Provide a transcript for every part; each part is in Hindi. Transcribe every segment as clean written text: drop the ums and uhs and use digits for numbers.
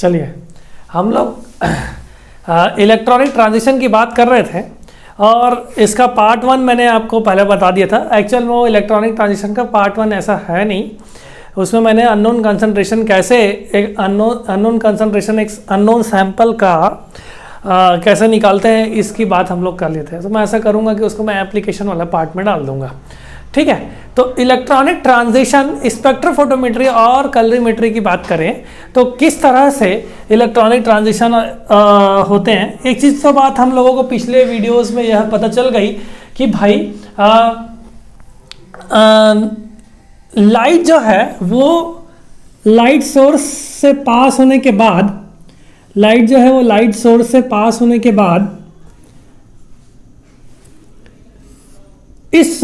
चलिए, हम लोग इलेक्ट्रॉनिक ट्रांजिशन की बात कर रहे थे और इसका पार्ट 1 मैंने आपको पहले बता दिया था। एक्चुअल में वो इलेक्ट्रॉनिक ट्रांजिशन का पार्ट 1 ऐसा है नहीं। उसमें मैंने अननोन कंसंट्रेशन कैसे एक अननोन कंसंट्रेशन एक अननोन सैंपल का कैसे निकालते हैं इसकी बात हम लोग कर लेते हैं। तो मैं ऐसा करूँगा कि उसको मैं एप्लीकेशन वाला पार्ट में डाल दूंगा, ठीक है। तो इलेक्ट्रॉनिक ट्रांजिशन, स्पेक्ट्रोफोटोमेट्री और कलरीमेट्री की बात करें तो किस तरह से इलेक्ट्रॉनिक ट्रांजिशन होते हैं। एक चीज़ तो बात हम लोगों को पिछले वीडियोस में यह पता चल गई कि भाई लाइट जो है वो लाइट सोर्स से पास होने के बाद इस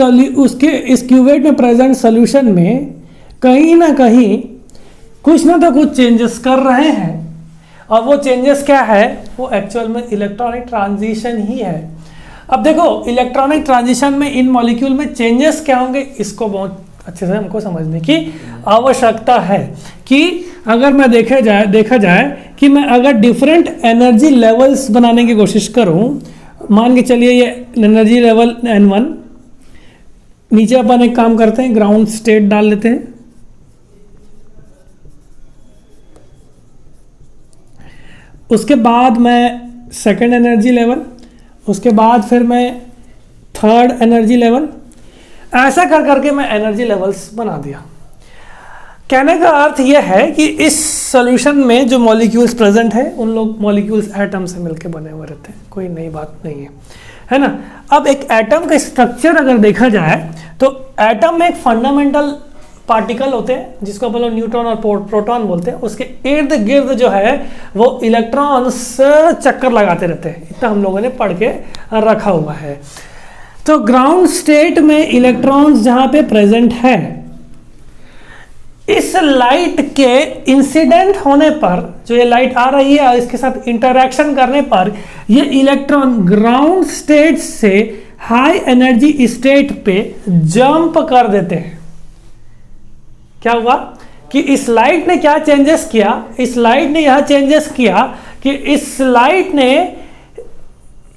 क्यूवेट में प्रेजेंट सॉल्यूशन में कहीं ना कहीं कुछ ना तो कुछ चेंजेस कर रहे हैं, और वो चेंजेस क्या है, वो एक्चुअल में इलेक्ट्रॉनिक ट्रांजिशन ही है। अब देखो, इलेक्ट्रॉनिक ट्रांजिशन में इन मॉलिक्यूल में चेंजेस क्या होंगे, इसको बहुत अच्छे से हमको समझने की आवश्यकता है। कि अगर मैं देखा जाए कि मैं अगर डिफरेंट एनर्जी लेवल्स बनाने की कोशिश करूं, मान के चलिए ये एनर्जी लेवल N1, नीचे अपन एक काम करते हैं, ग्राउंड स्टेट डाल लेते हैं। उसके बाद मैं सेकंड एनर्जी लेवल, उसके बाद फिर मैं थर्ड एनर्जी लेवल, ऐसा कर करके मैं एनर्जी लेवल्स बना दिया। कहने का अर्थ यह है कि इस सॉल्यूशन में जो मॉलिक्यूल्स प्रेजेंट है उन लोग मॉलिक्यूल्स एटम से मिलकर बने हुए रहते हैं, कोई नई बात नहीं है ना। अब एक एटम का स्ट्रक्चर अगर देखा जाए तो एटम में एक फंडामेंटल पार्टिकल होते हैं जिसको अपन लोग न्यूट्रॉन और प्रोटॉन बोलते हैं। उसके इर्द गिर्द जो है वो इलेक्ट्रॉन्स चक्कर लगाते रहते हैं, इतना हम लोगों ने पढ़ के रखा हुआ है। तो ग्राउंड स्टेट में इलेक्ट्रॉन्स जहां पे प्रेजेंट है, इस लाइट के इंसिडेंट होने पर, जो ये लाइट आ रही है और इसके साथ इंटरैक्शन करने पर, ये इलेक्ट्रॉन ग्राउंड स्टेट से हाई एनर्जी स्टेट पे जंप कर देते हैं। क्या हुआ कि इस लाइट ने क्या चेंजेस किया, इस लाइट ने यह चेंजेस किया कि इस लाइट ने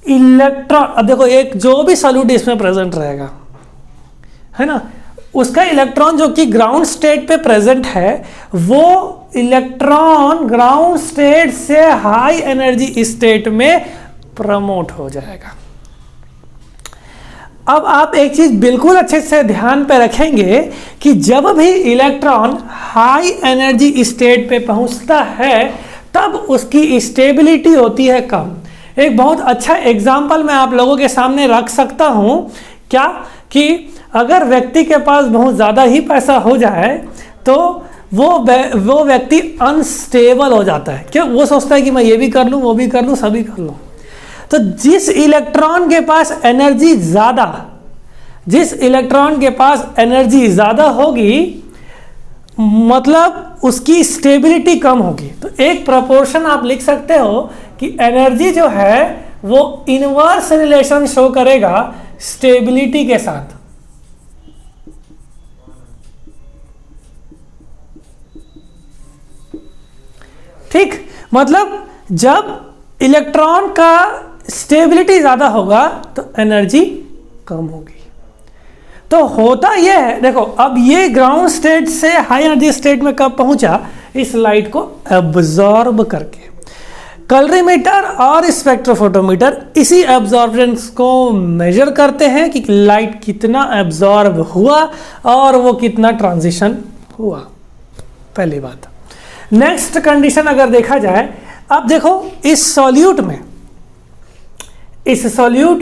इलेक्ट्रॉन, अब देखो एक जो भी सॉल्यूट इसमें प्रेजेंट रहेगा, है ना, उसका इलेक्ट्रॉन जो कि ग्राउंड स्टेट पे प्रेजेंट है, वो इलेक्ट्रॉन ग्राउंड स्टेट से हाई एनर्जी स्टेट में प्रमोट हो जाएगा। अब आप एक चीज बिल्कुल अच्छे से ध्यान पे रखेंगे कि जब भी इलेक्ट्रॉन हाई एनर्जी स्टेट पे पहुंचता है तब उसकी स्टेबिलिटी होती है कम। एक बहुत अच्छा एग्जाम्पल मैं आप लोगों के सामने रख सकता हूं, क्या कि अगर व्यक्ति के पास बहुत ज़्यादा ही पैसा हो जाए तो वो व्यक्ति अनस्टेबल हो जाता है। क्यों? वो सोचता है कि मैं ये भी कर लूँ, वो भी कर लूँ, सभी कर लूँ। तो जिस इलेक्ट्रॉन के पास एनर्जी ज़्यादा होगी, मतलब उसकी स्टेबिलिटी कम होगी। तो एक प्रोपोर्शन आप लिख सकते हो कि एनर्जी जो है वो इनवर्स रिलेशन शो करेगा स्टेबिलिटी के साथ। ठीक, मतलब जब इलेक्ट्रॉन का स्टेबिलिटी ज्यादा होगा तो एनर्जी कम होगी। तो होता यह है, देखो अब ये ग्राउंड स्टेट से हाई एनर्जी स्टेट में कब पहुंचा, इस लाइट को एब्जॉर्ब करके। कलरीमीटर और स्पेक्ट्रोफोटोमीटर इसी एब्जॉर्बेंस को मेजर करते हैं कि लाइट कितना एब्जॉर्ब हुआ और वो कितना ट्रांजिशन हुआ। पहली बात। नेक्स्ट कंडीशन अगर देखा जाए, अब देखो इस सॉल्यूट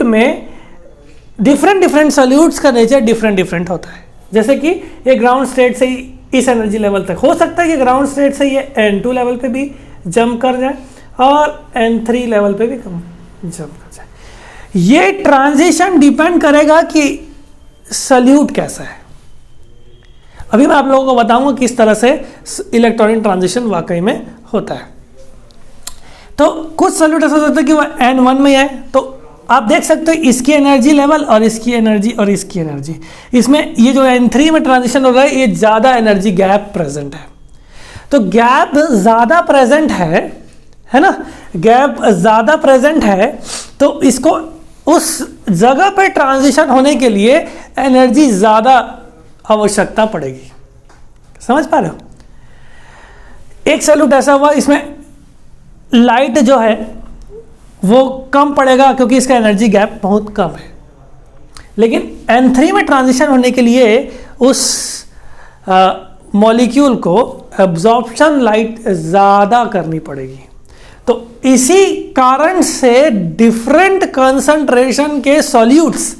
में डिफरेंट सॉल्यूट्स का नेचर डिफरेंट होता है। जैसे कि ये ग्राउंड स्टेट से ही इस एनर्जी लेवल तक हो सकता है कि ग्राउंड स्टेट से ये N2 लेवल पे भी जंप कर जाए और N3 लेवल पे भी जंप कर जाए। ये ट्रांजिशन डिपेंड करेगा कि सॉल्यूट कैसा है। अभी मैं आप लोगों को बताऊंगा किस तरह से इलेक्ट्रॉनिक ट्रांजिशन वाकई में होता है। तो कुछ सॉल्यूट ऐसा होता है कि वो N1 में है, तो आप देख सकते हो इसकी एनर्जी लेवल और इसकी एनर्जी और इसकी एनर्जी, इसमें ये जो N3 में ट्रांजिशन हो रहा है ये ज़्यादा एनर्जी गैप प्रेजेंट है। तो गैप ज़्यादा प्रेजेंट है ना, गैप ज़्यादा प्रेजेंट है, तो इसको उस जगह पे ट्रांजिशन होने के लिए एनर्जी ज़्यादा आवश्यकता पड़ेगी। समझ पा रहे हो? एक सॉल्यूट ऐसा हुआ, इसमें लाइट जो है वो कम पड़ेगा क्योंकि इसका एनर्जी गैप बहुत कम है, लेकिन N3 में ट्रांजिशन होने के लिए उस मॉलिक्यूल को एब्जॉर्प्शन लाइट ज़्यादा करनी पड़ेगी। तो इसी कारण से डिफरेंट कंसंट्रेशन के सॉल्यूट्स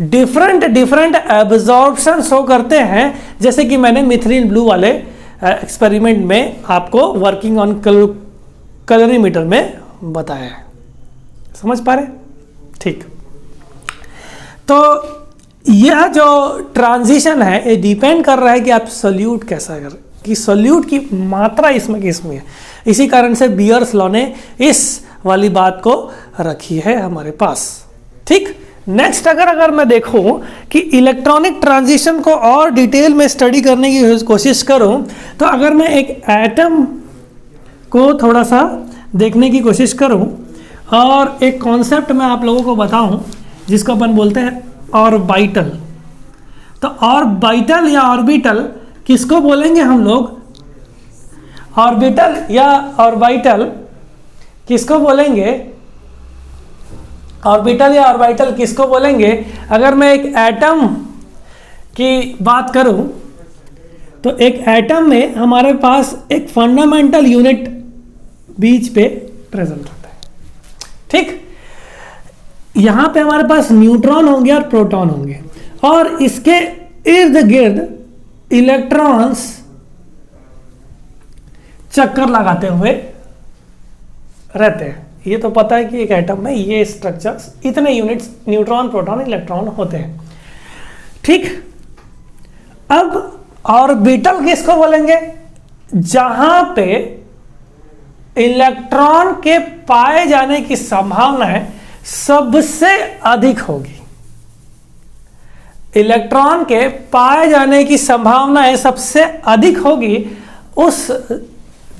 डिफरेंट एब्जॉर्प्शन शो करते हैं, जैसे कि मैंने मिथिलीन ब्लू वाले एक्सपेरिमेंट में आपको वर्किंग ऑन कलरीमीटर में बताया है। समझ पा रहे? ठीक। तो यह जो ट्रांजिशन है ये डिपेंड कर रहा है कि आप सॉल्यूट कैसा कर, कि सॉल्यूट की मात्रा इसमें किसमें है। इसी कारण से बियर्स लॉ ने इस वाली बात को रखी है हमारे पास। ठीक। नेक्स्ट अगर मैं देखूं कि इलेक्ट्रॉनिक ट्रांजिशन को और डिटेल में स्टडी करने की कोशिश करूं, तो अगर मैं एक एटम को थोड़ा सा देखने की कोशिश करूं और एक कॉन्सेप्ट मैं आप लोगों को बताऊं जिसको अपन बोलते हैं ऑर्बिटल। तो ऑर्बिटल या ऑर्बिटल किसको बोलेंगे हम लोग? ऑर्बिटल या ऑर्बिटल किसको बोलेंगे? ऑर्बिटल या ऑर्बिटल किसको बोलेंगे? अगर मैं एक एटम की बात करूं तो एक एटम में हमारे पास एक फंडामेंटल यूनिट बीच पे प्रेजेंट होता है। ठीक। यहां पे हमारे पास न्यूट्रॉन होंगे और प्रोटॉन होंगे और इसके इर्द गिर्द इलेक्ट्रॉन्स चक्कर लगाते हुए रहते हैं। ये तो पता है कि एक एटम में ये स्ट्रक्चर्स, इतने यूनिट्स न्यूट्रॉन प्रोटॉन इलेक्ट्रॉन होते हैं। ठीक। अब ऑर्बिटल किसको बोलेंगे? जहां पे इलेक्ट्रॉन के पाए जाने की संभावनाएं सबसे अधिक होगी। इलेक्ट्रॉन के पाए जाने की संभावनाएं सबसे अधिक होगी, उस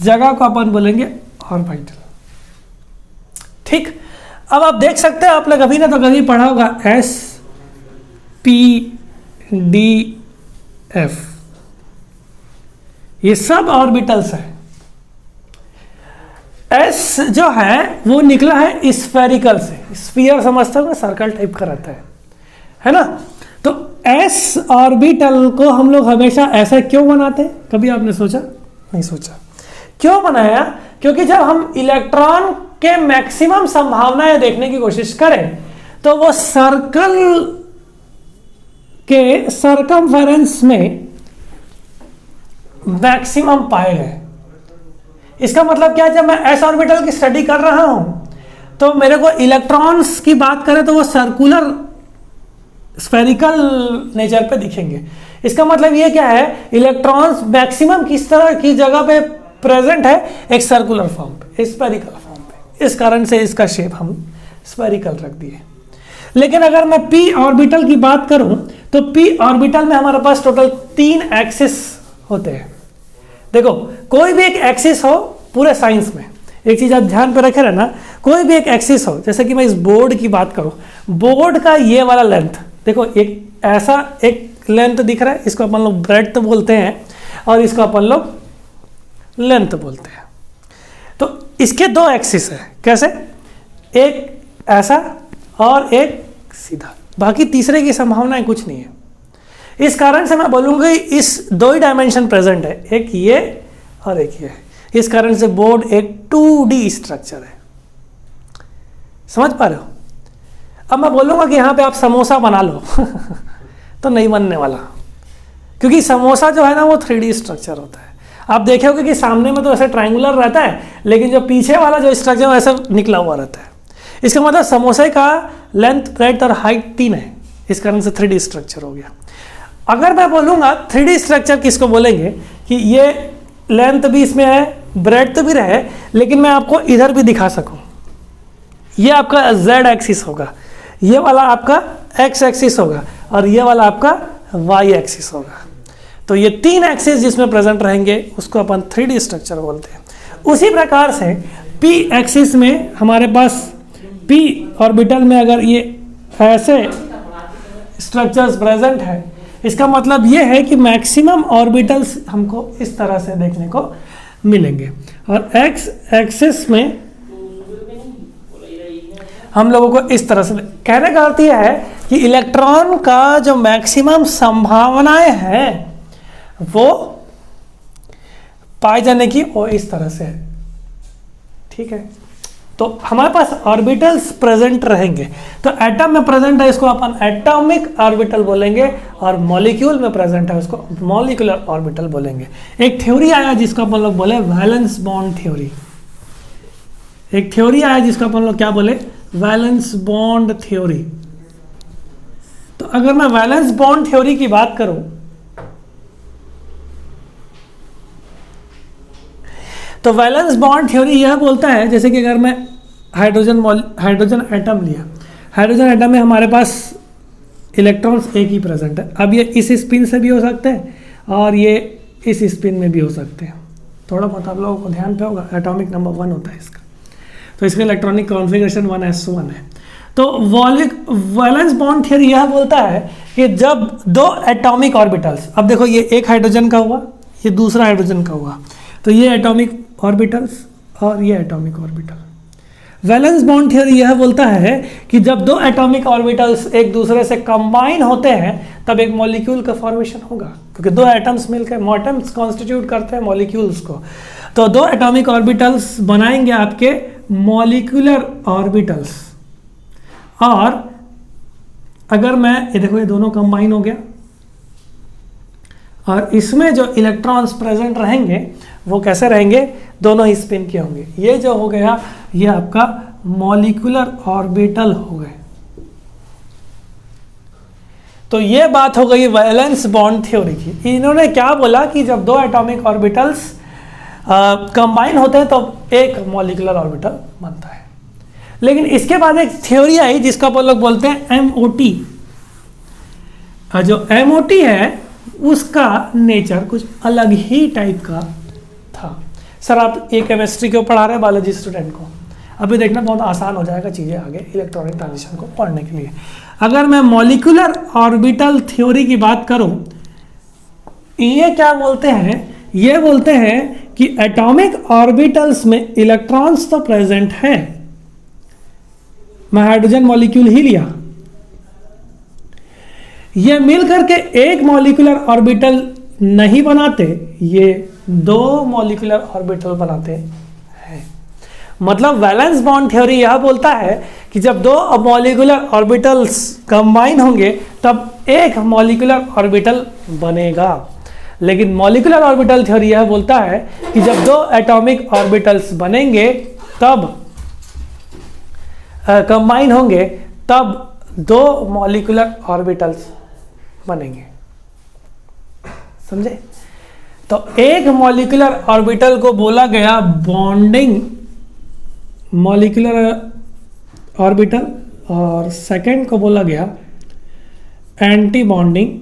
जगह को अपन बोलेंगे ऑर्बिटल। ठीक। अब आप देख सकते हैं, आपने कभी ना तो कभी पढ़ा होगा S P D F, ये सब ऑर्बिटल्स हैं। S जो है वो निकला है स्फेरिकल से, स्फीयर समझते हो ना, सर्कल टाइप का रहता है ना। तो S ऑर्बिटल को हम लोग हमेशा ऐसा क्यों बनाते हैं? कभी आपने सोचा? नहीं सोचा। क्यों बनाया? क्योंकि जब हम इलेक्ट्रॉन के मैक्सिमम संभावनाएं देखने की कोशिश करें तो वो सर्कल के सर्कमफेरेंस में मैक्सिमम पाए गए। इसका मतलब क्या है? जब मैं एस ऑर्बिटल की स्टडी कर रहा हूं तो मेरे को इलेक्ट्रॉन्स की बात करें तो वो सर्कुलर स्फेरिकल नेचर पे दिखेंगे। इसका मतलब ये क्या है? इलेक्ट्रॉन्स मैक्सिमम किस तरह की जगह पे प्रेजेंट है? एक सर्कुलर फॉर्म पे, स्फेरिकल फॉर्म पे। इस कारण से इसका शेप हम स्फेरिकल रख दिए। लेकिन अगर मैं पी ऑर्बिटल की बात करूं तो पी ऑर्बिटल में हमारे पास टोटल 3 एक्सिस होते हैं। देखो, कोई भी एक एक्सिस हो पूरे साइंस में, एक चीज आप ध्यान पे रखे रहना, कोई भी एक एक्सिस हो, जैसे कि मैं इस बोर्ड की बात करूं, बोर्ड का ये वाला लेंथ, देखो एक ऐसा एक लेंथ दिख रहा है, इसको अपन लोग ब्रेड्थ बोलते हैं और इसको अपन लोग लेंथ बोलते हैं। तो इसके 2 एक्सिस है। कैसे? एक ऐसा और एक सीधा, बाकी तीसरे की संभावनाएं कुछ नहीं है। इस कारण से मैं बोलूंगा इस 2 ही डायमेंशन प्रेजेंट है, एक ये और एक ये। इस कारण से बोर्ड एक 2D स्ट्रक्चर है। समझ पा रहे हो? अब मैं बोलूंगा कि यहां पे आप समोसा बना लो तो नहीं बनने वाला, क्योंकि समोसा जो है ना वो 3D स्ट्रक्चर होता है। आप देखोगे कि सामने में तो ऐसे ट्रायंगुलर रहता है, लेकिन जो पीछे वाला जो स्ट्रक्चर है ऐसा निकला हुआ रहता है। इसका मतलब समोसे का लेंथ, ब्रेड्थ और हाइट 3 है, इस कारण से 3D स्ट्रक्चर हो गया। अगर मैं बोलूंगा 3D स्ट्रक्चर किसको बोलेंगे कि ये लेंथ भी इसमें है, ब्रेड्थ भी रहे, लेकिन मैं आपको इधर भी दिखा सकूं, ये आपका Z एक्सिस होगा, ये वाला आपका X एक्सिस होगा और ये वाला आपका Y एक्सिस होगा। तो ये 3 एक्सिस जिसमें प्रेजेंट रहेंगे उसको अपन 3D स्ट्रक्चर बोलते हैं। उसी प्रकार से p एक्सिस में हमारे पास p ऑर्बिटल में अगर ये ऐसे स्ट्रक्चर्स प्रेजेंट है, इसका मतलब ये है कि मैक्सिमम ऑर्बिटल्स हमको इस तरह से देखने को मिलेंगे। और x एक्सिस में हम लोगों को इस तरह से कहने का अर्थ यह है कि इलेक्ट्रॉन का जो मैक्सिमम संभावनाएं हैं वो पाए जाने की वो इस तरह से है। ठीक है, तो हमारे पास ऑर्बिटल्स प्रेजेंट रहेंगे। तो एटम में प्रेजेंट है इसको अपन एटॉमिक ऑर्बिटल बोलेंगे, और मॉलिक्यूल में प्रेजेंट है उसको मॉलिक्यूलर ऑर्बिटल बोलेंगे। एक थ्योरी आया जिसको अपन लोग बोले वैलेंस बॉन्ड थ्योरी। एक थ्योरी आया जिसको अपन लोग क्या बोले, वैलेंस बॉन्ड थ्योरी। तो अगर मैं वैलेंस बॉन्ड थ्योरी की बात करूं तो वैलेंस बॉन्ड थ्योरी यह बोलता है, जैसे कि अगर मैं हाइड्रोजन एटम लिया, हाइड्रोजन एटम में हमारे पास इलेक्ट्रॉन्स एक ही प्रेजेंट है। अब ये इस स्पिन से भी हो सकते हैं और ये इस स्पिन में भी हो सकते हैं। थोड़ा बहुत आप लोगों को ध्यान पे होगा, एटॉमिक नंबर 1 होता है इसका, तो इसका इलेक्ट्रॉनिक कॉन्फ़िगरेशन 1s1 है। तो वैलेंस बॉन्ड थ्योरी यह बोलता है कि जब 2 एटॉमिक ऑर्बिटल्स, अब देखो ये एक हाइड्रोजन का हुआ, ये दूसरा हाइड्रोजन का हुआ, तो ये एटॉमिक ऑर्बिटल्स और ये atomic orbital. Valence bond theory यह बोलता है कि जब 2 एटॉमिक ऑर्बिटल्स एक दूसरे से कंबाइन होते हैं तब एक मॉलिक्यूल का फॉर्मेशन होगा, क्योंकि 2 एटम्स मिलकर एटम्स कॉन्स्टिट्यूट करते हैं मॉलिक्यूल्स को। तो 2 एटॉमिक ऑर्बिटल्स बनाएंगे आपके मॉलिक्यूलर ऑर्बिटल्स। और अगर मैं ये देखो ये दोनों कंबाइन हो गया, और इसमें जो इलेक्ट्रॉन्स प्रेजेंट रहेंगे वो कैसे रहेंगे, दोनों ही स्पिन के होंगे। ये जो हो गया ये आपका मॉलिक्यूलर ऑर्बिटल हो गए। तो ये बात हो गई वैलेंस बॉन्ड थ्योरी की। इन्होंने क्या बोला कि जब 2 एटॉमिक ऑर्बिटल्स कंबाइन होते हैं तो एक मॉलिक्यूलर ऑर्बिटल बनता है। लेकिन इसके बाद एक थ्योरी आई जिसका अपन लोग बोलते हैं MOT। जो MOT है उसका नेचर कुछ अलग ही टाइप का था। सर आप ये केमिस्ट्री क्यों पढ़ा रहे हैं बायोलॉजी स्टूडेंट को? अभी देखना बहुत आसान हो जाएगा चीज़ें आगे इलेक्ट्रॉनिक ट्रांजिशन को पढ़ने के लिए। अगर मैं मॉलिक्यूलर ऑर्बिटल थ्योरी की बात करूं, ये क्या बोलते हैं, ये बोलते हैं कि एटॉमिक ऑर्बिटल्स में इलेक्ट्रॉन्स तो प्रेजेंट है। मैं हाइड्रोजन मॉलिक्यूल ही लिया, ये मिलकर के एक मॉलिक्यूलर ऑर्बिटल नहीं बनाते, ये 2 मॉलिक्यूलर ऑर्बिटल बनाते हैं। मतलब वैलेंस बॉन्ड थ्योरी यह बोलता है कि जब 2 मॉलिक्यूलर ऑर्बिटल्स कंबाइन होंगे तब एक मॉलिक्यूलर ऑर्बिटल बनेगा। लेकिन मॉलिक्यूलर ऑर्बिटल थ्योरी यह बोलता है कि जब 2 एटॉमिक ऑर्बिटल्स बनेंगे तब कंबाइन होंगे तब 2 मॉलिक्यूलर ऑर्बिटल्स बनेंगे। समझे? तो एक मॉलिक्यूलर ऑर्बिटल को बोला गया बॉन्डिंग मॉलिक्यूलर ऑर्बिटल, और सेकंड को बोला गया एंटी बॉन्डिंग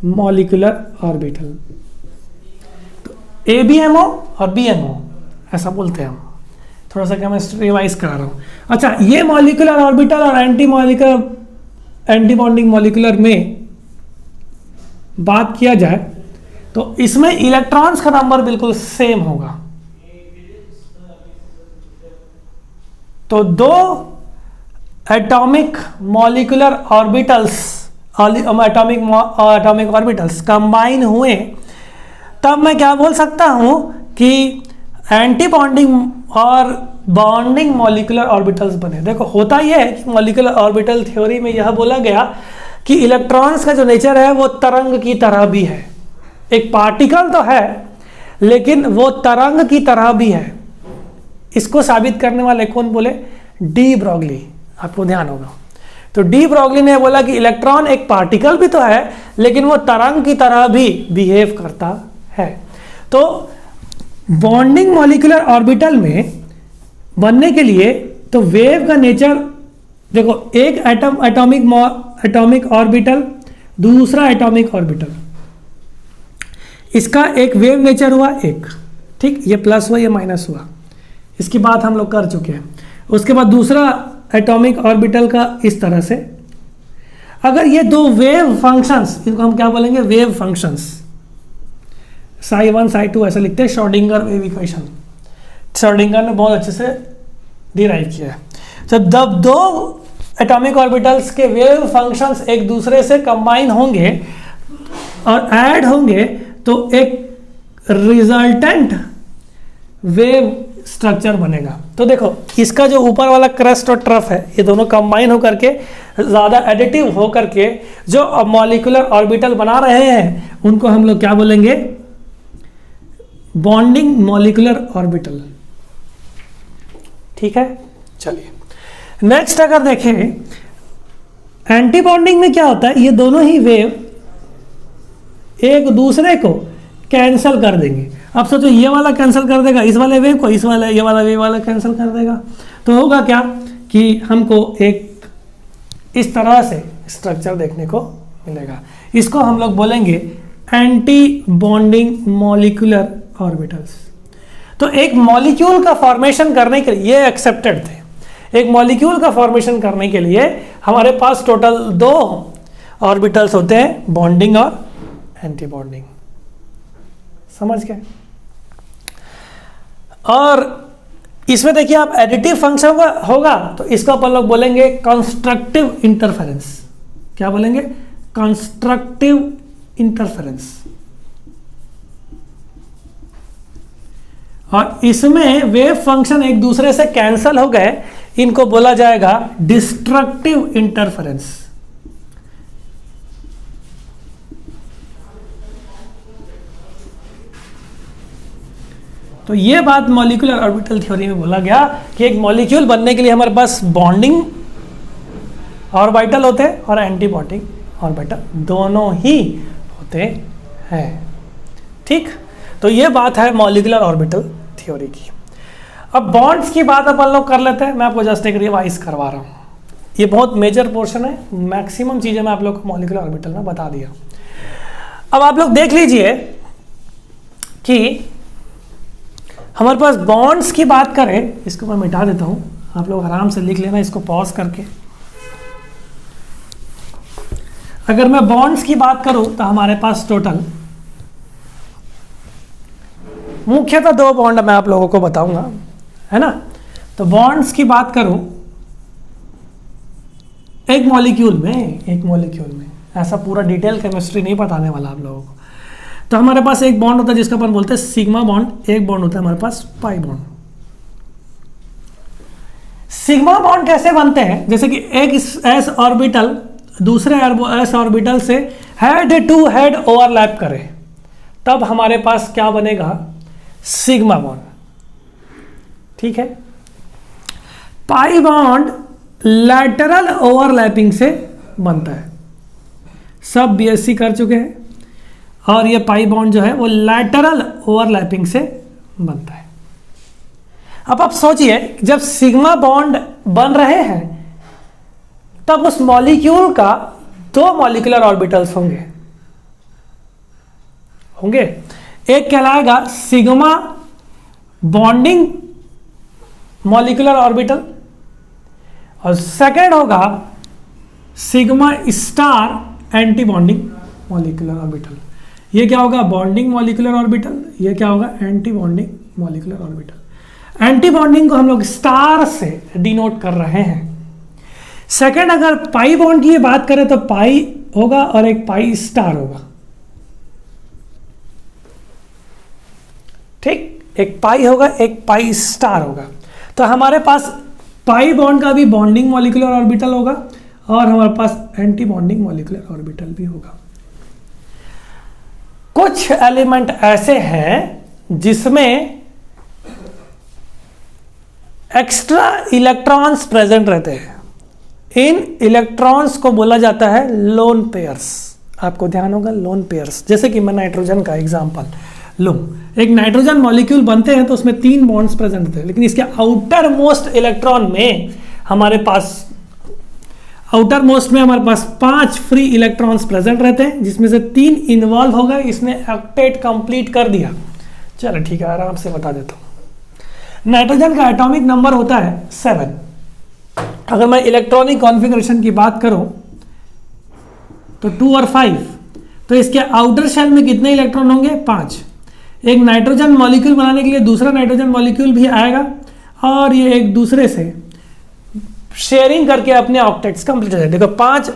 मॉलिक्यूलर ऑर्बिटल। तो ABMO और BMO ऐसा बोलते हैं हम। थोड़ा सा केमिस्ट्री रिवाइज करा रहा हूँ। अच्छा, ये मॉलिक्यूलर ऑर्बिटल और एंटी बॉन्डिंग मॉलिक्यूलर में बात किया जाए तो इसमें इलेक्ट्रॉन्स का नंबर बिल्कुल सेम होगा। तो 2 atomic molecular orbitals atomic orbitals combine हुए तब मैं क्या बोल सकता हूं कि एंटी बॉन्डिंग और बॉन्डिंग मॉलिक्यूलर ऑर्बिटल्स बने। देखो होता यह है कि मॉलिक्यूलर ऑर्बिटल थ्योरी में यह बोला गया कि इलेक्ट्रॉन्स का जो नेचर है वो तरंग की तरह भी है। एक पार्टिकल तो है लेकिन वो तरंग की तरह भी है। इसको साबित करने वाले कौन बोले? De Broglie. आपको ध्यान होगा। तो डी ब्रॉगली ने बोला कि इलेक्ट्रॉन एक पार्टिकल भी तो है लेकिन वो तरंग की तरह भी बिहेव करता है। तो बॉन्डिंग मॉलिक्यूलर ऑर्बिटल में बनने के लिए तो वेव का नेचर देखो, एक एटॉमिक ऑर्बिटल, दूसरा एटॉमिक ऑर्बिटल, इसका एक वेव नेचर हुआ एक, ठीक, ये प्लस हुआ ये माइनस हुआ, इसकी बात हम लोग कर चुके हैं। उसके बाद दूसरा एटॉमिक ऑर्बिटल का इस तरह से, अगर ये दो वेव फंक्शंस, इनको हम क्या बोलेंगे, वेव फंक्शंस, psi1 psi2 ऐसा लिखते हैं, श्रोडिंगर वेव इक्वेशन, श्रोडिंगर ने बहुत अच्छे से डिराइव किया है। जब दो एटॉमिक ऑर्बिटल्स के वेव फंक्शंस एक दूसरे से कंबाइन होंगे और ऐड होंगे तो एक रिजल्टेंट वेव स्ट्रक्चर बनेगा। तो देखो इसका जो ऊपर वाला क्रस्ट और ट्रफ है, ये दोनों कंबाइन होकर के ज़्यादा एडिटिव होकर के जो मॉलिक्यूलर ऑर्बिटल बना रहे हैं उनको हम लोग क्या बोलेंगे, बॉन्डिंग मॉलिक्यूलर ऑर्बिटल। ठीक है, चलिए नेक्स्ट अगर देखें एंटी बॉन्डिंग में क्या होता है, ये दोनों ही वेव एक दूसरे को कैंसिल कर देंगे। अब सोचो ये वाला कैंसिल कर देगा इस वाले वेव को, इस वाला ये वाला कैंसिल कर देगा, तो होगा क्या कि हमको एक इस तरह से स्ट्रक्चर देखने को मिलेगा। इसको हम लोग बोलेंगे एंटी बॉन्डिंग मॉलिक्यूलर ऑर्बिटल्स। तो एक मॉलिक्यूल का फॉर्मेशन करने के लिए ये एक्सेप्टेड थे, एक मॉलिक्यूल का फॉर्मेशन करने के लिए हमारे पास टोटल 2 ऑर्बिटल्स होते हैं, बॉन्डिंग और एंटी बॉन्डिंग, समझ गए। और इसमें देखिए आप एडिटिव फंक्शन होगा तो इसको अपन लोग बोलेंगे कंस्ट्रक्टिव इंटरफेरेंस। क्या बोलेंगे, कंस्ट्रक्टिव इंटरफेरेंस। और इसमें वेव फंक्शन एक दूसरे से कैंसल हो गए, इनको बोला जाएगा डिस्ट्रक्टिव इंटरफेरेंस। तो ये बात मॉलिक्यूलर ऑर्बिटल थ्योरी में बोला गया कि एक मॉलिक्यूल बनने के लिए हमारे पास बॉन्डिंग ऑर्बिटल होते हैं और एंटी बॉन्डिंग ऑर्बिटल दोनों ही होते हैं। ठीक, तो ये बात है मॉलिक्यूलर ऑर्बिटल थ्योरी की। अब बॉन्ड्स की बात अपन लोग कर लेते हैं, मैं आपको जस्ट एक रिवाइज करवा रहा हूँ, ये बहुत मेजर पोर्शन है, मैक्सिमम चीज़ें मैं आप लोग को मॉलिक्यूलर ऑर्बिटल में बता दिया। अब आप लोग देख लीजिए कि हमारे पास बॉन्ड्स की बात करें, इसको मैं मिटा देता हूं, आप लोग आराम से लिख लेना इसको पॉज करके। अगर मैं बॉन्ड्स की बात करूं तो हमारे पास टोटल मुख्यतः 2 बॉन्ड मैं आप लोगों को बताऊंगा, है ना। तो बॉन्ड्स की बात करूं एक मॉलिक्यूल में ऐसा पूरा डिटेल केमिस्ट्री नहीं बताने वाला आप लोगों को। तो हमारे पास एक बॉन्ड होता है जिसका अपन बोलते हैं सिग्मा बॉन्ड, एक बॉन्ड होता है हमारे पास पाई बॉन्ड। सिग्मा बॉन्ड कैसे बनते हैं, जैसे कि एक एस ऑर्बिटल दूसरे एस ऑर्बिटल से हेड टू हेड ओवरलैप करे, तब हमारे पास क्या बनेगा, सिग्मा बॉन्ड। ठीक है, पाई बॉन्ड लैटरल ओवरलैपिंग से बनता है, सब बीएससी कर चुके हैं, और ये पाई बॉन्ड जो है वो लैटरल ओवरलैपिंग से बनता है। अब आप सोचिए जब सिग्मा बॉन्ड बन रहे हैं तब उस मॉलिक्यूल का 2 मॉलिक्यूलर ऑर्बिटल्स होंगे। एक कहलाएगा सिग्मा बॉन्डिंग मॉलिक्यूलर ऑर्बिटल और सेकेंड होगा sigma star anti bonding molecular orbital. ये क्या होगा, बॉन्डिंग मॉलिक्यूलर ऑर्बिटल, ये क्या होगा, anti bonding molecular orbital. Anti bonding को हम लोग स्टार से डिनोट कर रहे हैं। सेकेंड अगर पाई बॉन्ड की बात करें तो पाई होगा और एक पाई स्टार होगा। ठीक, एक पाई होगा एक पाई स्टार होगा। तो हमारे पास पाई बॉन्ड का भी बॉन्डिंग मॉलिक्यूलर ऑर्बिटल होगा और हमारे पास एंटी बॉन्डिंग मॉलिक्यूलर ऑर्बिटल भी होगा। कुछ एलिमेंट ऐसे हैं जिसमें एक्स्ट्रा इलेक्ट्रॉन्स प्रेजेंट रहते हैं, इन इलेक्ट्रॉन्स को बोला जाता है लोन पेयर्स। आपको ध्यान होगा लोन पेयर्स, जैसे कि मैं नाइट्रोजन का एग्जांपल लूं, एक नाइट्रोजन मॉलिक्यूल बनते हैं तो उसमें 3 बॉन्ड्स प्रेजेंट होते हैं, लेकिन इसके आउटर मोस्ट इलेक्ट्रॉन में हमारे पास आउटर मोस्ट में हमारे पास 5 फ्री इलेक्ट्रॉन्स प्रेजेंट रहते हैं, जिसमें से 3 इन्वॉल्व हो गए, इसने ऑक्टेट कंप्लीट कर दिया। चलो ठीक है, आराम से बता देता हूँ। नाइट्रोजन का एटॉमिक नंबर होता है 7। अगर मैं इलेक्ट्रॉनिक कॉन्फ़िगरेशन की बात करूं तो 2 और 5, तो इसके आउटर शेल में कितने इलेक्ट्रॉन होंगे? 5। एक नाइट्रोजन मॉलिक्यूल बनाने के लिए दूसरा नाइट्रोजन मॉलिक्यूल भी आएगा और ये एक दूसरे से शेयरिंग करके अपने ऑक्टेट्स कंप्लीट हो जाए। देखो 5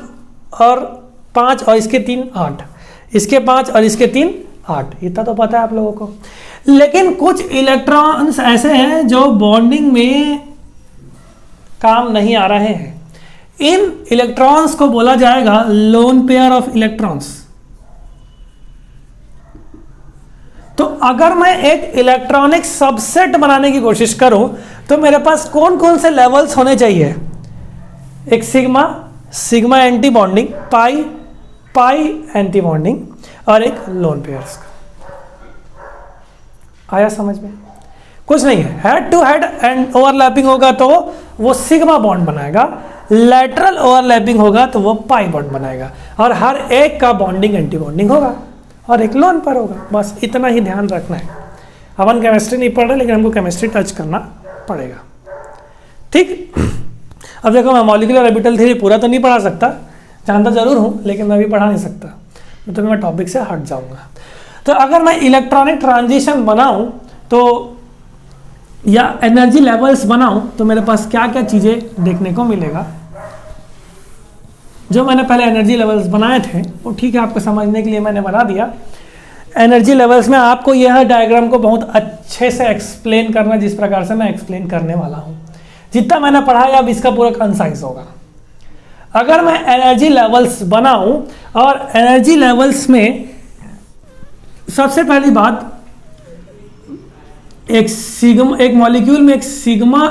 और इसके 3 8, इसके 5 और इसके 3 8, इतना तो पता है आप लोगों को। लेकिन कुछ इलेक्ट्रॉन्स ऐसे हैं जो बॉन्डिंग में काम नहीं आ रहे हैं। इन इलेक्ट्रॉन्स को बोला जाएगा लोन पेयर ऑफ इलेक्ट्रॉन्स। तो अगर मैं एक इलेक्ट्रॉनिक सबसेट बनाने की कोशिश करूं तो मेरे पास कौन कौन से लेवल्स होने चाहिए? एक सिग्मा एंटी बॉन्डिंग, पाई एंटी बॉन्डिंग और एक लोन पेयर्स। आया समझ में? कुछ नहीं है, head to head end overlapping होगा तो वो सिग्मा बॉन्ड बनाएगा, लैटरल ओवरलैपिंग होगा तो वो पाई बॉन्ड बनाएगा, और हर एक का बॉन्डिंग एंटी बॉन्डिंग होगा और एक लोन पर होगा। बस इतना ही ध्यान रखना है। अपन केमिस्ट्री नहीं पढ़ रहे, लेकिन हमको केमिस्ट्री टच करना पड़ेगा। ठीक, अब देखो मैं मॉलिक्यूलर ऑर्बिटल थ्योरी पूरा तो नहीं पढ़ा सकता, जानता जरूर हूँ, लेकिन मैं भी पढ़ा नहीं सकता, तो मैं टॉपिक से हट जाऊंगा। तो अगर मैं इलेक्ट्रॉनिक ट्रांजिशन बनाऊं तो या एनर्जी लेवल्स बनाऊं तो मेरे पास क्या क्या चीज़ें देखने को मिलेगा। जो मैंने पहले एनर्जी लेवल्स बनाए थे वो ठीक है, आपको समझने के लिए मैंने बना दिया। एनर्जी लेवल्स में आपको यह डायग्राम को बहुत अच्छे से एक्सप्लेन करना, जिस प्रकार से मैं एक्सप्लेन करने वाला हूँ। जितना मैंने पढ़ाया अब इसका पूरा कंसाइज होगा। अगर मैं एनर्जी लेवल्स बनाऊं और एनर्जी लेवल्स में सबसे पहली बात, एक मॉलिक्यूल में एक सिग्मा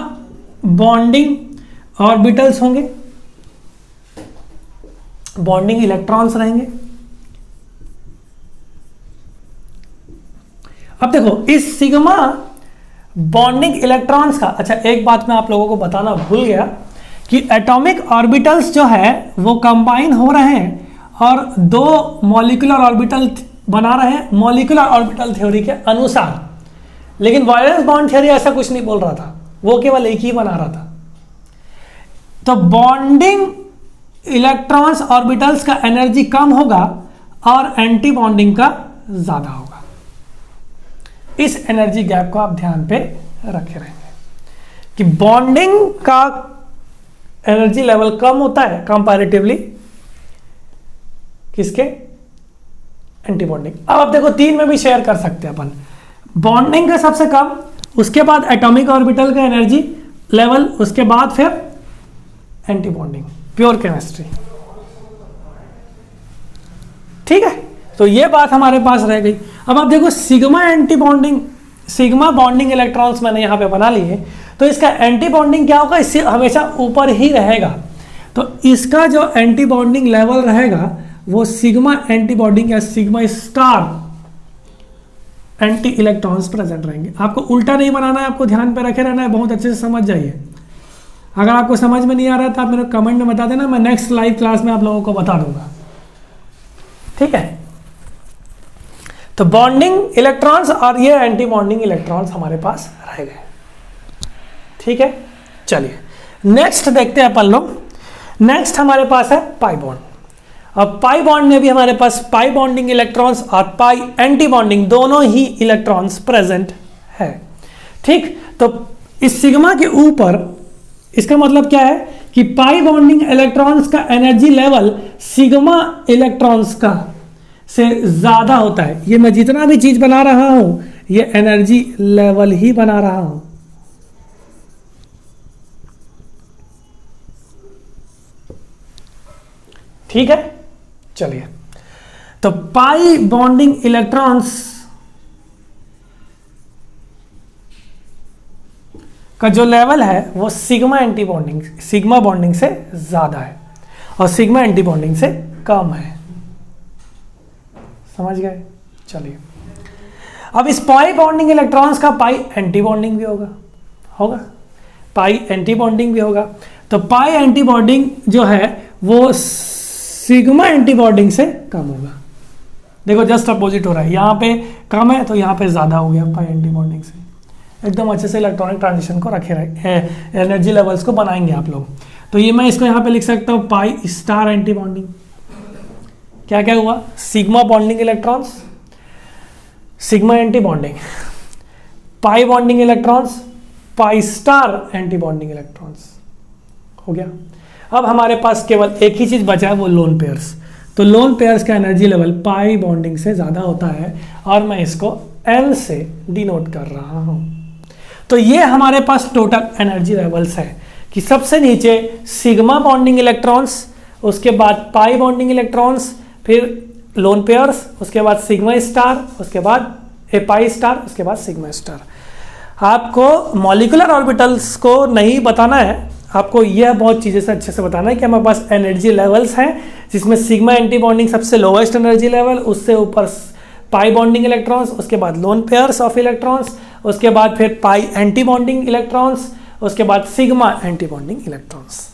बॉन्डिंग ऑर्बिटल्स होंगे, बॉन्डिंग इलेक्ट्रॉन्स रहेंगे। अब देखो इस सिग्मा बॉन्डिंग इलेक्ट्रॉन्स का, अच्छा एक बात मैं आप लोगों को बताना भूल गया कि एटॉमिक ऑर्बिटल्स जो है वो कंबाइन हो रहे हैं और 2 मॉलिक्यूलर ऑर्बिटल बना रहे हैं मॉलिक्यूलर ऑर्बिटल थ्योरी के अनुसार। लेकिन वैलेंस बॉन्ड थ्योरी ऐसा कुछ नहीं बोल रहा था, वो केवल एक ही बना रहा था। तो बॉन्डिंग इलेक्ट्रॉन्स ऑर्बिटल्स का एनर्जी कम होगा और एंटी बॉन्डिंग का ज्यादा होगा। इस एनर्जी गैप को आप ध्यान पे रखे रहेंगे कि बॉन्डिंग का एनर्जी लेवल कम होता है कंपैरेटिवली किसके? Anti bonding. अब आप देखो 3 में भी शेयर कर सकते हैं अपन। बॉन्डिंग का सबसे कम, उसके बाद एटॉमिक ऑर्बिटल का एनर्जी लेवल, उसके बाद फिर एंटी बॉन्डिंग। Pure chemistry. ठीक है, तो ये बात हमारे पास रह गई। अब आप देखो सिग्मा बॉन्डिंग इलेक्ट्रॉन्स मैंने यहां पे बना लिए, तो इसका एंटी बॉन्डिंग क्या होगा? इससे हमेशा ऊपर ही रहेगा। तो इसका जो एंटी बॉन्डिंग लेवल रहेगा वो सिग्मा एंटी बॉन्डिंग या sigma star anti electrons present रहेंगे। आपको उल्टा नहीं बनाना है, आपको ध्यान पे रखे रहना है, बहुत अच्छे से समझ जाइए। अगर आपको समझ में नहीं आ रहा था आप मेरे कमेंट में बता देना, मैं नेक्स्ट लाइव क्लास में आप लोगों को बता दूंगा। ठीक है, तो बॉन्डिंग इलेक्ट्रॉन्स और ये एंटी बॉन्डिंग इलेक्ट्रॉन्स हमारे पास रह गए। ठीक है, चलिए नेक्स्ट देखते हैं अपन लोग। नेक्स्ट हमारे पास है पाई बॉन्ड। अब पाई बॉन्ड में भी हमारे पास पाई बॉन्डिंग इलेक्ट्रॉन्स और पाई एंटी बॉन्डिंग दोनों ही इलेक्ट्रॉन्स प्रेजेंट है। ठीक, तो इस सिग्मा के ऊपर इसका मतलब क्या है कि पाई बॉन्डिंग इलेक्ट्रॉन्स का एनर्जी लेवल सिग्मा इलेक्ट्रॉन्स का से ज्यादा होता है। ये मैं जितना भी चीज बना रहा हूं ये एनर्जी लेवल ही बना रहा हूं। ठीक है, चलिए, तो पाई बॉन्डिंग इलेक्ट्रॉन्स का जो लेवल है वो सिग्मा बॉन्डिंग से ज्यादा है और सिग्मा एंटी बॉन्डिंग से कम है। समझ गए? चलिए, अब इस पाई बॉन्डिंग इलेक्ट्रॉन्स का पाई एंटी बॉन्डिंग भी होगा पाई एंटी बॉन्डिंग भी होगा। तो पाई एंटी बॉन्डिंग जो है वो सिग्मा एंटी बॉन्डिंग से कम होगा। देखो जस्ट अपोजिट हो रहा है, यहाँ पे कम है तो यहाँ पे ज़्यादा हो गया पाई एंटी बॉन्डिंग से। एकदम अच्छे से इलेक्ट्रॉनिक ट्रांजिशन को रखे रहे, एनर्जी लेवल्स को बनाएंगे आप लोग। तो ये मैं इसको यहाँ पे लिख सकता हूँ पाई स्टार एंटी बॉन्डिंग। क्या क्या हुआ, sigma bonding electrons, sigma anti bonding, pi bonding electrons, pi star anti bonding electrons हो गया। अब हमारे पास केवल एक ही चीज बचा है, वो लोन पेयर्स। तो लोन पेयर्स का एनर्जी लेवल पाई बॉन्डिंग से ज्यादा होता है और मैं इसको N से डिनोट कर रहा हूं। तो ये हमारे पास टोटल एनर्जी लेवल्स है कि सबसे नीचे सिग्मा बॉन्डिंग इलेक्ट्रॉन्स, उसके बाद पाई बॉन्डिंग इलेक्ट्रॉन्स, फिर लोन पेयर्स, उसके बाद सिग्मा स्टार, उसके बाद पाई स्टार, उसके बाद सिग्मा स्टार। आपको मॉलिक्यूलर ऑर्बिटल्स को नहीं बताना है, आपको यह बहुत चीज़ें से अच्छे से बताना है कि हमारे पास एनर्जी लेवल्स हैं, जिसमें सिग्मा एंटी बॉन्डिंग सबसे लोवेस्ट एनर्जी लेवल, उससे ऊपर पाई बॉन्डिंग इलेक्ट्रॉन्स, उसके बाद लोन पेयर्स ऑफ इलेक्ट्रॉन्स, उसके बाद फिर पाई एंटी बॉन्डिंग इलेक्ट्रॉन्स, उसके बाद सिग्मा एंटी बॉन्डिंग इलेक्ट्रॉन्स।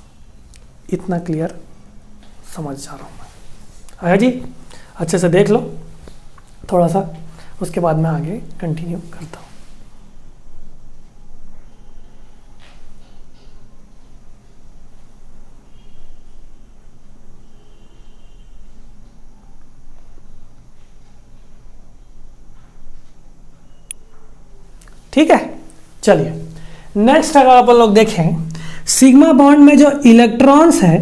इतना क्लियर समझ जा रहा हूँ मैं, आया जी? अच्छे से देख लो थोड़ा सा, उसके बाद मैं आगे कंटिन्यू करता हूँ। ठीक है, चलिए नेक्स्ट अगर अपन लोग देखें, सिग्मा बॉन्ड में जो इलेक्ट्रॉन्स है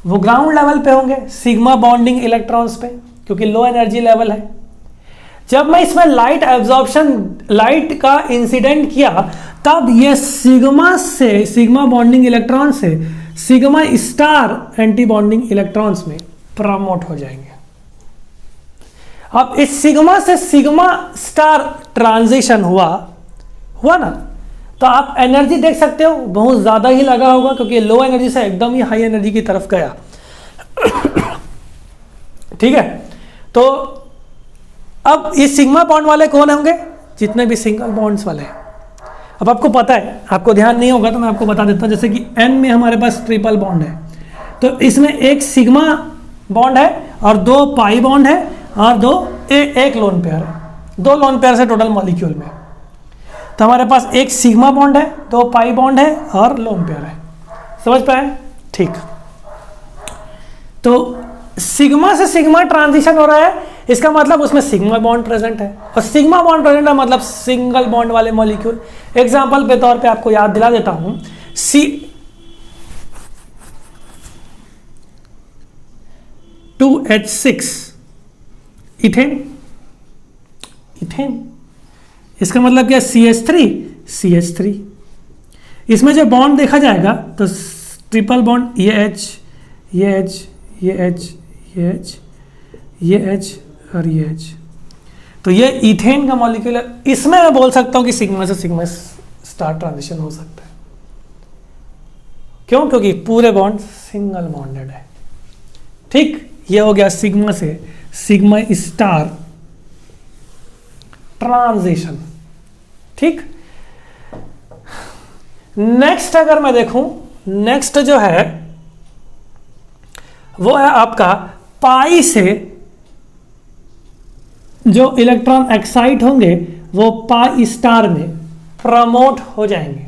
वो ग्राउंड लेवल पे होंगे, सिग्मा बॉन्डिंग इलेक्ट्रॉन्स पे, क्योंकि लो एनर्जी लेवल है। जब मैं इसमें लाइट एब्जॉर्प्शन, लाइट का इंसिडेंट किया, तब ये सिग्मा से, सिग्मा बॉन्डिंग इलेक्ट्रॉन से sigma star anti bonding electrons में प्रमोट हो जाएंगे। अब इस सिग्मा से सिग्मा स्टार ट्रांजिशन हुआ ना, तो आप एनर्जी देख सकते हो बहुत ज्यादा ही लगा होगा, क्योंकि लो एनर्जी से एकदम ही हाई एनर्जी की तरफ गया। ठीक है, तो अब ये सिग्मा बॉन्ड वाले कौन होंगे? जितने भी सिंगल बॉन्ड्स वाले हैं। अब आपको पता है, आपको ध्यान नहीं होगा तो मैं आपको बता देता हूं, जैसे कि N में हमारे पास ट्रिपल बॉन्ड है, तो इसमें एक सिग्मा बॉन्ड है और दो पाई बॉन्ड है और एक लोन पेयर है, दो लोन पेयर से टोटल मॉलिक्यूल में। तो हमारे पास एक सिग्मा बॉन्ड है, दो पाई बॉन्ड है और लोन पेयर है। समझ पाए? ठीक। तो सिग्मा से सिग्मा ट्रांजिशन हो रहा है, इसका मतलब उसमें सिग्मा बॉन्ड प्रेजेंट है, और सिग्मा बॉन्ड प्रेजेंट है मतलब सिंगल बॉन्ड वाले मॉलिक्यूल। एग्जांपल के तौर पे आपको याद दिला देता हूं, C2H6 इथेन, इथेन इसका मतलब क्या? CH3, इसमें जो बॉन्ड देखा जाएगा तो ट्रिपल बॉन्ड, ये H, ये H, ये H, ये H, ये H और ये H, तो ये इथेन का मॉलिक्यूल है। इसमें मैं बोल सकता हूं कि सिग्मा से सिग्मा स्टार ट्रांजिशन हो सकता है। क्यों? क्योंकि पूरे बॉन्ड सिंगल बॉन्डेड है। ठीक, ये हो गया सिग्मा से सिग्मा स्टार ट्रांजिशन। ठीक, नेक्स्ट अगर मैं देखूं, नेक्स्ट जो है वो है आपका पाई से जो इलेक्ट्रॉन एक्साइट होंगे वो पाई स्टार में प्रमोट हो जाएंगे,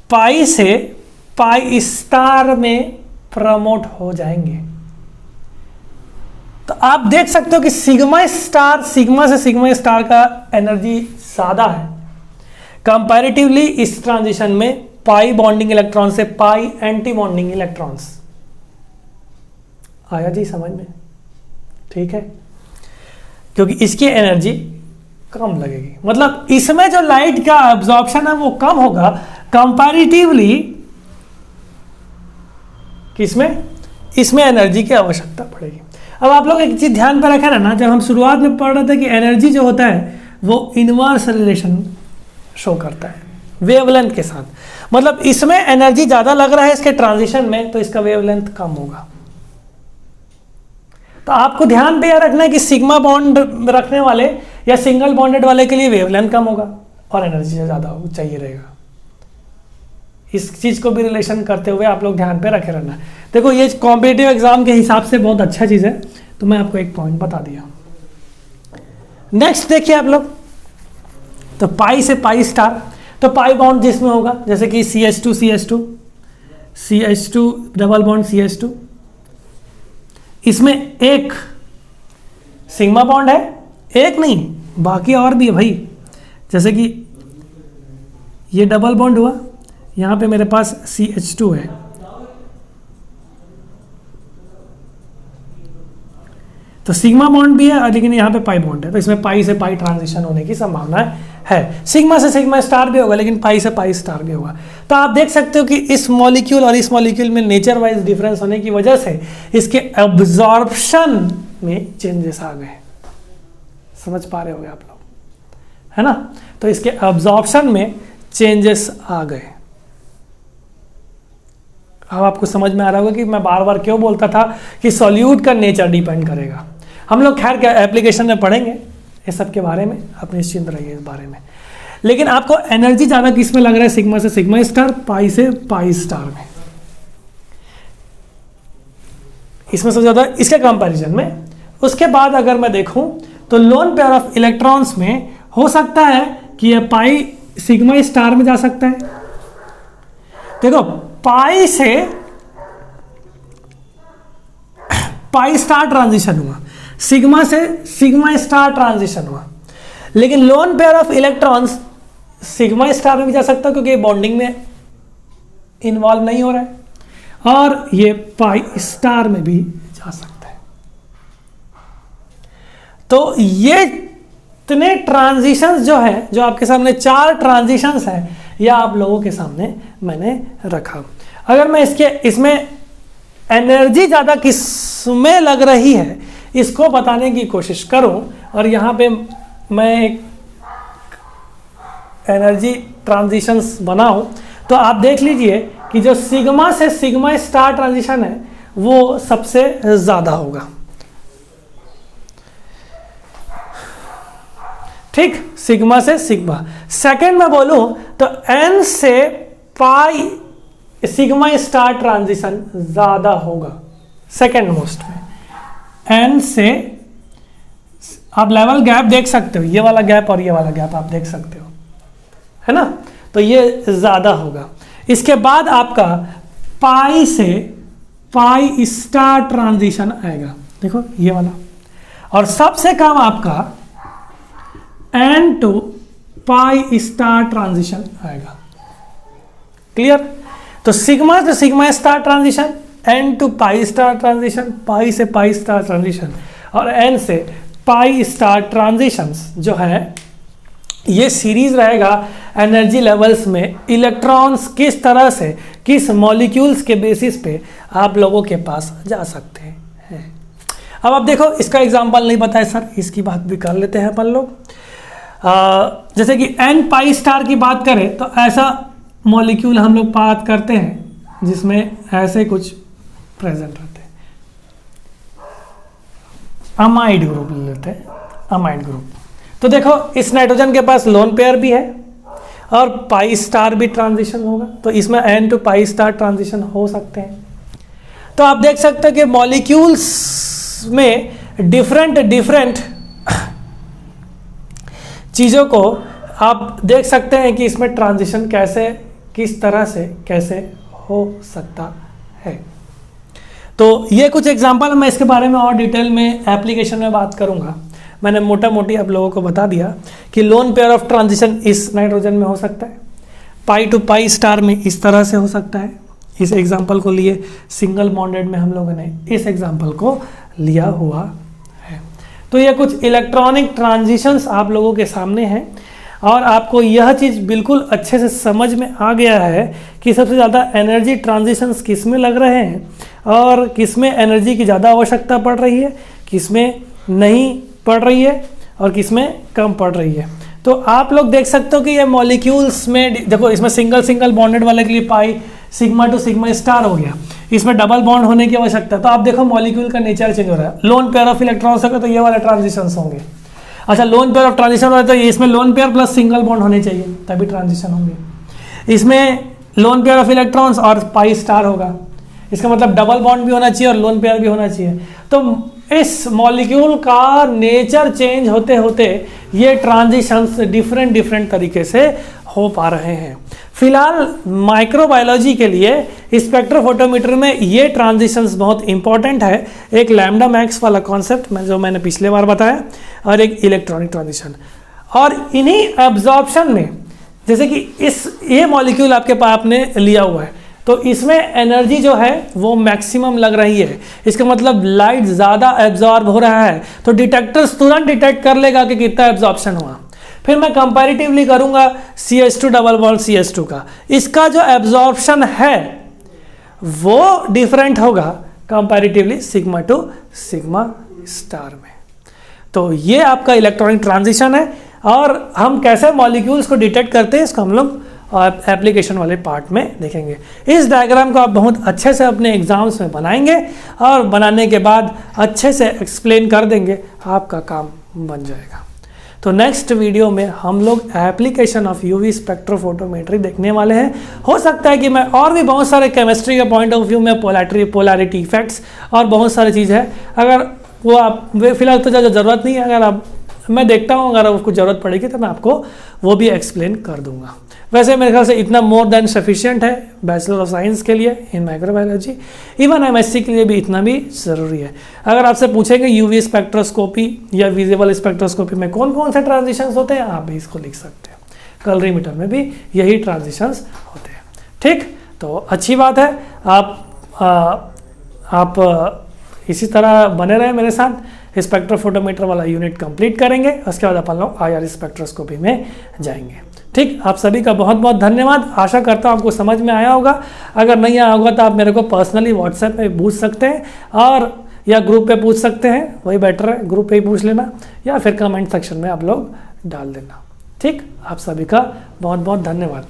पाई से पाई स्टार में प्रमोट हो जाएंगे। तो आप देख सकते हो कि सिग्मा स्टार, सिग्मा से सिग्मा स्टार का एनर्जी ज्यादा है कंपैरेटिवली इस ट्रांजिशन में पाई बॉन्डिंग इलेक्ट्रॉन से पाई एंटी बॉन्डिंग इलेक्ट्रॉन्स। आया जी समझ में? ठीक है, क्योंकि इसकी एनर्जी कम लगेगी, मतलब इसमें जो लाइट का एब्जॉर्प्शन है वो कम होगा कंपैरेटिवली किसमें? इसमें एनर्जी की आवश्यकता पड़ेगी। अब आप लोग एक चीज ध्यान पर रखें ना, जब हम शुरुआत में पढ़ रहे थे कि एनर्जी जो होता है वो इनवर्स रिलेशन शो करता है वेवलेंथ के साथ, मतलब इसमें एनर्जी ज्यादा लग रहा है इसके ट्रांजिशन में, तो इसका वेवलेंथ कम होगा। तो आपको ध्यान पे यह रखना है कि सिग्मा बॉन्ड रखने वाले या सिंगल बॉन्डेड वाले के लिए वेवलेंथ कम होगा और एनर्जी ज्यादा चाहिए रहेगा। इस चीज़ को भी रिलेशन करते हुए आप लोग ध्यान पे रखे रहना। देखो ये कॉम्पिटिटिव एग्जाम के हिसाब से बहुत अच्छा चीज़ है, तो मैं आपको एक पॉइंट बता दिया। नेक्स्ट देखिए आप लोग, तो पाई से पाई स्टार, तो पाई बॉन्ड जिसमें होगा जैसे कि CH2 CH2 CH2 double bond CH2, इसमें एक सिग्मा बॉन्ड है, एक नहीं बाकी और भी है भाई। जैसे कि ये डबल बॉन्ड हुआ, यहाँ पे मेरे पास CH2 है, तो सिग्मा बॉन्ड भी है लेकिन यहाँ पे पाई बॉन्ड है, तो इसमें पाई से पाई ट्रांजिशन होने की संभावना है। सिग्मा से सिग्मा स्टार भी होगा लेकिन पाई से पाई स्टार भी होगा। तो आप देख सकते हो कि इस मॉलिक्यूल और इस मॉलिक्यूल में नेचर वाइज डिफरेंस होने की वजह से इसके एब्जॉर्प्शन में चेंजेस आ गए। समझ पा रहे होगे आप लोग, है ना? तो इसके एब्जॉर्प्शन में चेंजेस आ गए। अब आपको समझ में आ रहा होगा कि मैं बार बार क्यों बोलता था कि सॉल्यूट का नेचर डिपेंड करेगा। हम लोग खैर क्या एप्लीकेशन में पढ़ेंगे इस सब के बारे में, आप निश्चिंत रहिए इस बारे में। लेकिन आपको एनर्जी ज़्यादा किस में लग रहा है? सिग्मा से सिग्मा स्टार, पाई से पाई स्टार में, इसमें सबसे ज़्यादा इसके कंपैरिजन में। उसके बाद अगर मैं देखूं तो लोन पेयर ऑफ इलेक्ट्रॉन्स में हो सकता है कि ये पाई सिग्मा स्टार में जा सकता है। देखो पाई से पाई स्टार ट्रांजिशन हुआ, सिग्मा से सिग्मा स्टार ट्रांजिशन हुआ, लेकिन lone pair of electrons sigma star में भी जा सकता है क्योंकि बॉन्डिंग में इन्वॉल्व नहीं हो रहा है, और ये पाई स्टार में भी जा सकता है। तो ये इतने ट्रांजिशंस जो है, जो आपके सामने 4 ट्रांजिशंस हैं, यह आप लोगों के सामने मैंने रखा। अगर मैं इसमें एनर्जी ज़्यादा किसमें लग रही है इसको बताने की कोशिश करूं, और यहाँ पे मैं एक एनर्जी ट्रांजिशंस बनाऊं, तो आप देख लीजिए कि जो सिग्मा से सिग्मा स्टार ट्रांजिशन है वो सबसे ज़्यादा होगा। ठीक, सिग्मा से सिग्मा। सेकंड में बोलूं तो एन से पाई सिग्मा स्टार ट्रांजिशन ज़्यादा होगा सेकंड मोस्ट में। एन से आप लेवल गैप देख सकते हो, ये वाला गैप और ये वाला गैप आप देख सकते हो, है ना? तो ये ज़्यादा होगा। इसके बाद आपका पाई से पाई स्टार ट्रांजिशन आएगा, देखो ये वाला, और सबसे कम आपका N to pi star transition आएगा। क्लियर? तो सिग्मा से sigma star transition, N to pi star transition, pi से पाई स्टार ट्रांजिशन, और एन से पाई स्टार ट्रांजिशंस जो है, ये सीरीज रहेगा एनर्जी लेवल्स में। इलेक्ट्रॉन्स किस तरह से किस मॉलिक्यूल्स के बेसिस पे आप लोगों के पास जा सकते हैं। अब आप देखो, इसका एग्जांपल नहीं बताया सर, इसकी बात भी कर लेते हैं अपन लोग। जैसे कि एन पाई स्टार की बात करें तो ऐसा मॉलिक्यूल हम लोग बात करते हैं जिसमें ऐसे कुछ प्रेजेंट रहते हैं। अमाइड ग्रुप ले लेते हैं, अमाइड ग्रुप। तो देखो इस नाइट्रोजन के पास लोन पेयर भी है और पाई स्टार भी ट्रांजिशन होगा, तो इसमें n to pi star transition हो सकते हैं। तो आप देख सकते हैं कि मॉलिक्यूल्स में डिफरेंट चीज़ों को आप देख सकते हैं कि इसमें ट्रांजिशन कैसे, किस तरह से कैसे हो सकता है। तो ये कुछ एग्जांपल, मैं इसके बारे में और डिटेल में एप्लीकेशन में बात करूंगा। मैंने मोटा मोटी आप लोगों को बता दिया कि लोन पेयर ऑफ ट्रांजिशन इस नाइट्रोजन में हो सकता है, पाई टू पाई स्टार में इस तरह से हो सकता है। इस एग्जांपल को लिए सिंगल बॉन्डेड में हम लोगों ने इस एग्जांपल को लिया हुआ है। तो ये कुछ इलेक्ट्रॉनिक ट्रांजिशंस आप लोगों के सामने हैं, और आपको यह चीज़ बिल्कुल अच्छे से समझ में आ गया है कि सबसे ज़्यादा एनर्जी ट्रांजिशंस किस में लग रहे हैं और किस में एनर्जी की ज़्यादा आवश्यकता पड़ रही है, किस में नहीं पड़ रही है और किस में कम पड़ रही है। तो आप लोग देख सकते हो कि ये मॉलिक्यूल्स में देखो, इसमें सिंगल बॉन्डेड वाले के लिए pi sigma two sigma star हो गया, इसमें डबल बॉन्ड होने की आवश्यकता है। तो आप देखो मॉलिक्यूल का नेचर चेंज हो रहा है। लोन पेयर ऑफ इलेक्ट्रॉन्स होगा तो ये वाले ट्रांजिशंस होंगे। अच्छा, लोन पेयर ऑफ ट्रांजिशन हो रहा है तो इसमें lone pair plus single bond होने चाहिए तभी ट्रांजिशन होंगे। इसमें लोन पेयर ऑफ इलेक्ट्रॉन्स और पाई स्टार होगा। इसका मतलब डबल बॉन्ड भी होना चाहिए और लोन पेयर भी होना चाहिए। तो इस मॉलिक्यूल का नेचर चेंज होते होते ये ट्रांजिशंस डिफरेंट तरीके से हो पा रहे हैं। फिलहाल माइक्रोबायोलॉजी के लिए स्पेक्ट्रोफोटोमीटर में ये ट्रांजिशंस बहुत इंपॉर्टेंट है। एक लैम्डा मैक्स वाला कॉन्सेप्ट जो मैंने पिछले बार बताया, और एक इलेक्ट्रॉनिक ट्रांजिशन। और इन्हीं एब्जॉर्प्शन में, जैसे कि ये मॉलिक्यूल आपके पास आपने लिया हुआ है, तो इसमें एनर्जी जो है वो मैक्सिमम लग रही है। इसका मतलब लाइट ज़्यादा एब्जॉर्ब हो रहा है, तो डिटेक्टर्स तुरंत डिटेक्ट कर लेगा कि कितना एब्जॉर्प्शन हुआ। फिर मैं कंपैरेटिवली करूंगा CH2 डबल बॉन्ड CH2 का, इसका जो एब्जॉर्प्शन है वो डिफरेंट होगा comparatively sigma two sigma star में। तो ये आपका इलेक्ट्रॉनिक ट्रांजिशन है। और हम कैसे मॉलिक्यूल्स को डिटेक्ट करते हैं इसको हम लोग एप्लीकेशन वाले पार्ट में देखेंगे। इस डायग्राम को आप बहुत अच्छे से अपने एग्जाम्स में बनाएंगे और बनाने के बाद अच्छे से एक्सप्लेन कर देंगे, आपका काम बन जाएगा। तो नेक्स्ट वीडियो में हम लोग एप्लीकेशन ऑफ यूवी स्पेक्ट्रोफोटोमेट्री देखने वाले हैं। हो सकता है कि मैं और भी बहुत सारे केमिस्ट्री के पॉइंट ऑफ व्यू में पोलैरिटी इफेक्ट्स और बहुत सारी चीज़ है, अगर वो आप फिलहाल तो ज़रूरत नहीं है, अगर आप मैं देखता हूँ अगर आपको ज़रूरत पड़ेगी तो मैं आपको वो भी एक्सप्लेन कर दूंगा। वैसे मेरे ख्याल से इतना मोर देन सफिशिएंट है बैचलर ऑफ साइंस के लिए इन माइक्रोबायोलॉजी। इवन MSc के लिए भी इतना भी ज़रूरी है। अगर आपसे पूछेंगे यूवी स्पेक्ट्रोस्कोपी या विजिबल स्पेक्ट्रोस्कोपी में कौन कौन से ट्रांजिशंस होते हैं, आप भी इसको लिख सकते हैं। कलरीमीटर में भी यही ट्रांजिशंस होते हैं। ठीक, तो अच्छी बात है। आप इसी तरह बने रहे मेरे साथ। स्पेक्ट्रोफोटोमीटर वाला यूनिट कंप्लीट करेंगे, उसके बाद अपन लोग IR स्पेक्ट्रोस्कोपी में जाएंगे। ठीक, आप सभी का बहुत बहुत धन्यवाद। आशा करता हूँ आपको समझ में आया होगा। अगर नहीं आया होगा तो आप मेरे को पर्सनली व्हाट्सएप पे पूछ सकते हैं, और या ग्रुप पे पूछ सकते हैं, वही बेटर है, ग्रुप पे ही पूछ लेना, या फिर कमेंट सेक्शन में आप लोग डाल देना। ठीक, आप सभी का बहुत बहुत धन्यवाद।